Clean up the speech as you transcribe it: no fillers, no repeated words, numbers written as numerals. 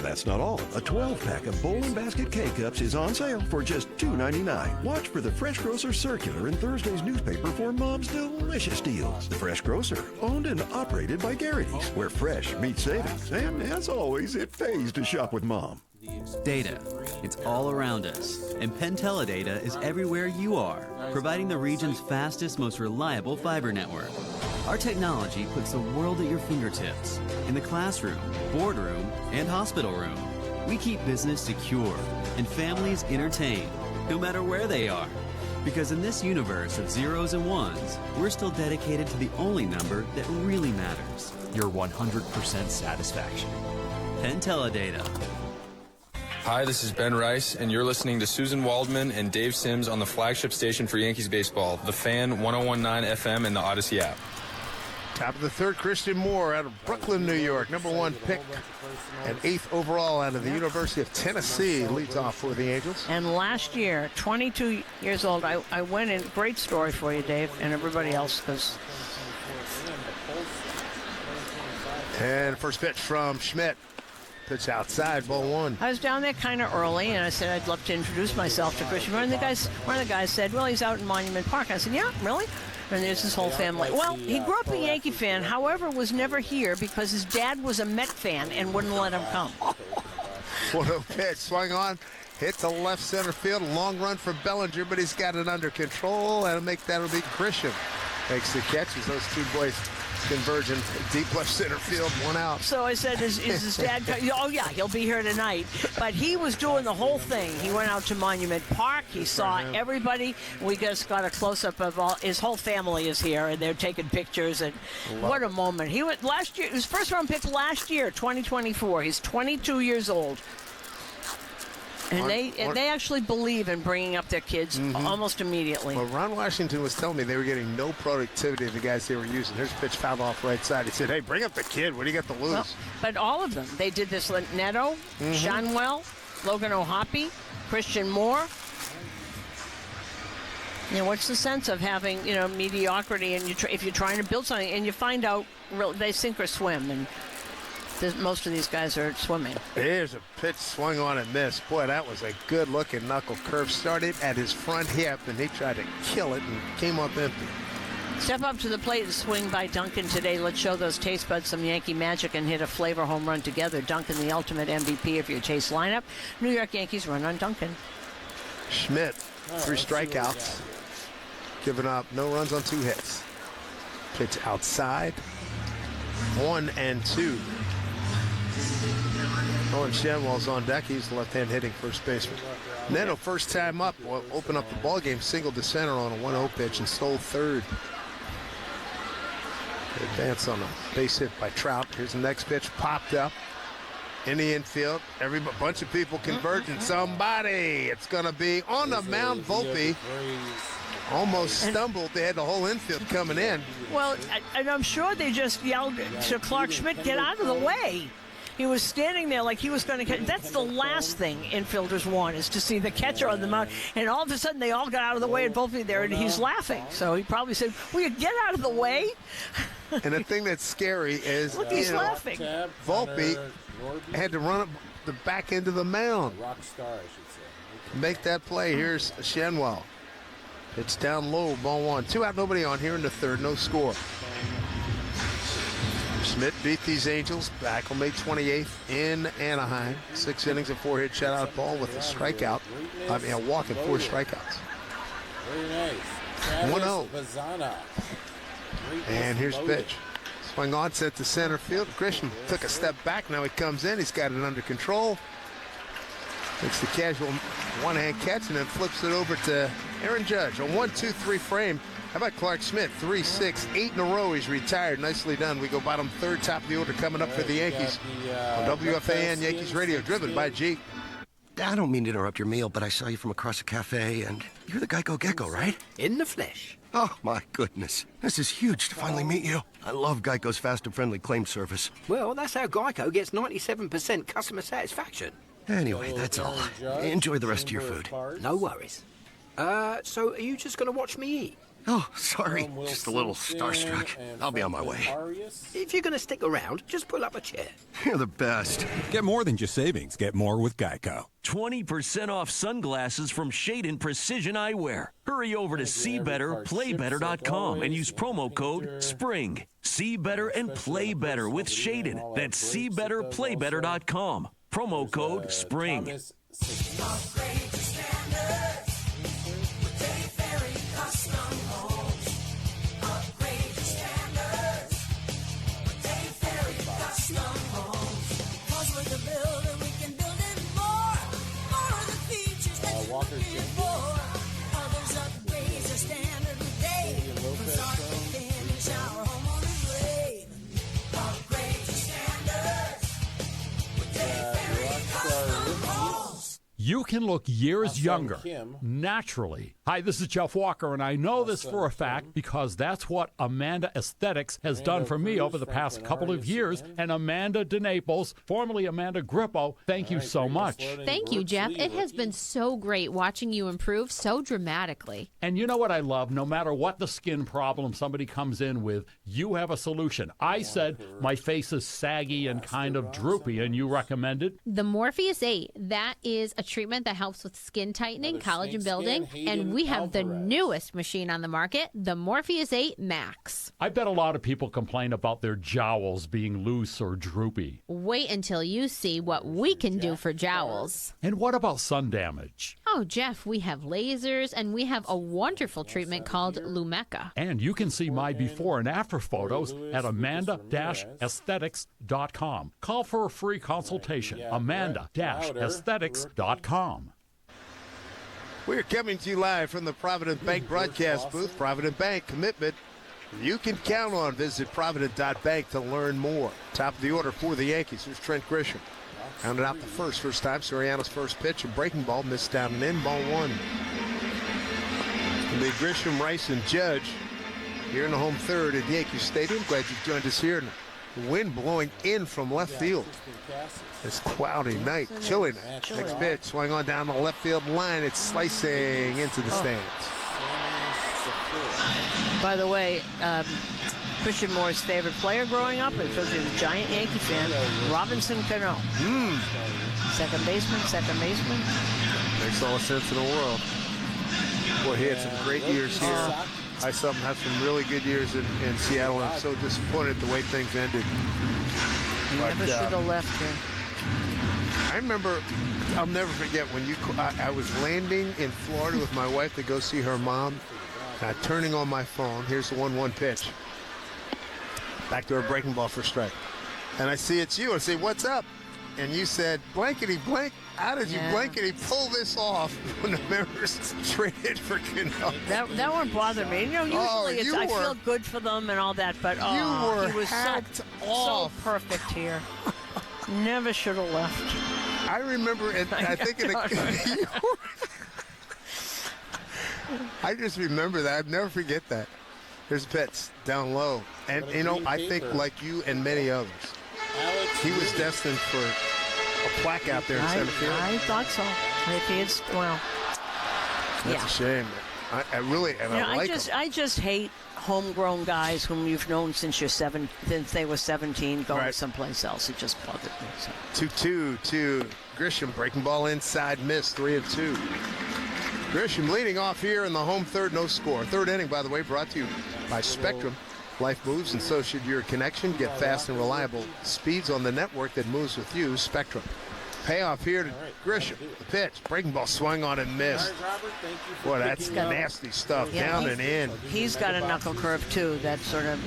That's not all. A 12-pack of Bowman Basket K-Cups is on sale for just $2.99. Watch for the Fresh Grocer Circular in Thursday's newspaper for Mom's delicious deals. The Fresh Grocer, owned and operated by Garrity's, where fresh meets savings. And as always, it pays to shop with Mom. Data. It's all around us. And Pentella data is everywhere you are, providing the region's fastest, most reliable fiber network. Our technology puts the world at your fingertips, in the classroom, boardroom, and hospital room. We keep business secure and families entertained, no matter where they are. Because in this universe of zeros and ones, we're still dedicated to the only number that really matters. Your 100% satisfaction. Pentella data. Hi, this is Ben Rice, and you're listening to Susan Waldman and Dave Sims on the flagship station for Yankees baseball, The Fan 101.9 FM and the Odyssey app. Top of the third, Christian Moore out of Brooklyn, New York, #1 pick and 8th overall out of the University of Tennessee, leads off for the Angels. And last year, 22 years old, I went in, great story for you, Dave, and everybody else, because... And first pitch from Schmidt. Pitch outside, ball one. I was down there kind of early, and I said I'd love to introduce myself to Christian Moore. And one of the guys said, well, he's out in Monument Park. I said, yeah, really? And there's his whole family. Well, he grew up a Yankee fan, however, was never here because his dad was a Met fan and wouldn't let him come. What a pitch. Swung on, hit to left center field. Long run for Bellinger, but he's got it under control. And that'll be Grisham. Makes the catch as those two boys converging deep left center field, one out. So I said, is his dad oh yeah, he'll be here tonight. But he was doing the whole thing. He went out to Monument Park. He saw everybody. We just got a close-up of all his whole family is here, and they're taking pictures. And what a moment. He went last year. He was first round pick last year, 2024. He's 22 years old. And they actually believe in bringing up their kids almost immediately. Well, Ron Washington was telling me they were getting no productivity of the guys they were using. Here's a pitch fouled off right side. He said, hey, bring up the kid. What do you got to lose? Well, but all of them. They did this. Neto, Shanwell, Logan O'Hoppe, Christian Moore. You know, what's the sense of having, mediocrity and if you're trying to build something and you find out they sink or swim, and most of these guys are swimming. Here's a pitch swung on and missed. Boy, that was a good-looking knuckle curve. Started at his front hip, and he tried to kill it and came up empty. Step up to the plate and swing by Duncan today. Let's show those taste buds some Yankee magic and hit a flavor home run together. Duncan, the ultimate MVP of your Chase lineup. New York Yankees run on Duncan. Schmidt, 3 strikeouts. Giving up no runs on 2 hits. Pitch outside. 1-2. Owen Shenwell's on deck. He's the left-hand hitting first baseman. Neto, first time up, will open up the ball game, singled to center on a 1-0 pitch and stole third. Advance on a base hit by Trout. Here's the next pitch, popped up in the infield. A bunch of people converging. Somebody, it's going to be on the mound. Volpe almost stumbled. They had the whole infield coming in. Well, and I'm sure they just yelled to Clark Schmidt, get out of the way. He was standing there like he was going to catch. That's the last thing infielders want, is to see the catcher on the mound. And all of a sudden, they all got out of the way and Volpe there, and he's laughing. So he probably said, will you get out of the way? And the thing that's scary is, look, he's laughing. Volpe had to run up the back end of the mound. Make that play. Here's Shenwell. It's down low, ball 1. 2 out, nobody on here in the third, no score. Schmidt beat these Angels back on May 28th in Anaheim. 6 innings and 4 hit shutout ball with a strikeout. A walk and 4 strikeouts. 1-0. And here's pitch. Swing on, set to center field. Grisham took a step back. Now he comes in. He's got it under control. Makes the casual one-hand catch and then flips it over to Aaron Judge. A 1-2-3 frame. How about Clark Schmidt? 3, 6, 8 in a row. He's retired. Nicely done. We go bottom third, top of the order coming up for the Yankees on WFAN Yankees Radio, driven by Jeep. I don't mean to interrupt your meal, but I saw you from across the cafe, and you're the Geico Gecko, right? In the flesh. Oh, my goodness. This is huge to finally meet you. I love Geico's fast and friendly claim service. Well, that's how Geico gets 97% customer satisfaction. Anyway, that's all. Enjoy the rest of your food. No worries. So are you just going to watch me eat? Oh, sorry. Just a little starstruck. I'll be on my way. If you're going to stick around, just pull up a chair. You're the best. Get more than just savings. Get more with Geico. 20% off sunglasses from Shadon Precision Eyewear. Hurry over to SeeBetterPlayBetter.com and use promo code SPRING. See better and play better with Shadon. That's SeeBetterPlayBetter.com. Promo code SPRING. You can look years younger, naturally. Hi, this is Jeff Walker, and I know this for a fact because that's what Amanda Aesthetics has done for me over the past couple of years. And Amanda DeNaples, formerly Amanda Grippo, thank you so much. Thank you, Jeff. It has been so great watching you improve so dramatically. And you know what I love? No matter what the skin problem somebody comes in with, you have a solution. I said my face is saggy and kind of droopy, and you recommended the Morpheus 8. That is a treatment that helps with skin tightening, collagen building, and we have the newest machine on the market, the Morpheus 8 Max. I bet a lot of people complain about their jowls being loose or droopy. Wait until you see what we can do for jowls. And what about sun damage? Oh, Jeff, we have lasers, and we have a wonderful treatment called Lumecca. And you can see my before and after photos at Amanda-Aesthetics.com. Call for a free consultation. Amanda-Aesthetics.com. We're coming to you live from the Provident Bank broadcast booth. Provident Bank, commitment you can count on. Visit Provident.bank to learn more. Top of the order for the Yankees. Here's Trent Grisham. Counted out the first time. Soriano's first pitch, a breaking ball, missed down and in, ball one. It'll be Grisham, Rice, and Judge here in the home third at Yankee Stadium. Glad you've joined us here. The wind blowing in from left field. It's cloudy night, chilly night. Next pitch, swing on down the left field line. It's slicing into the stands. By the way, Christian Moore's favorite player growing up, and so he was a giant Yankee fan, Robinson Cano. Second baseman. Makes all the sense in the world. Boy, he had some great years here. I saw him have some really good years in Seattle. I'm so disappointed the way things ended. He never should have left here. I remember, I'll never forget when I was landing in Florida with my wife to go see her mom. Turning on my phone, here's the 1-1 pitch. Back to her breaking ball for strike. And I see it's you. I say, what's up? And you said, blankety blank. How did you blankety pull this off when the members traded for Cano? That won't bother me. You know, usually I feel good for them and all that, but he was so perfect here. Never should have left. I remember, I think I just remember that. I'd never forget that. There's Pitts down low. And, you know, I think like you and many others, he was destined for a plaque out there in center field. I thought so. If it's, well, that's a shame. I really, and I like him. I just hate homegrown guys whom you've known since they were 17 going someplace else. It just bothered me. 2-2 to Grisham. Breaking ball inside, miss, 3-2. Grisham leading off here in the home third, no score. Third inning, by the way, brought to you by Spectrum. Life moves, and so should your connection. Get fast and reliable speeds on the network that moves with you, Spectrum. Payoff here to Grisham. The pitch, breaking ball swung on and missed. Boy, that's nasty stuff. Down and in. He's got a knuckle curve, too. That sort of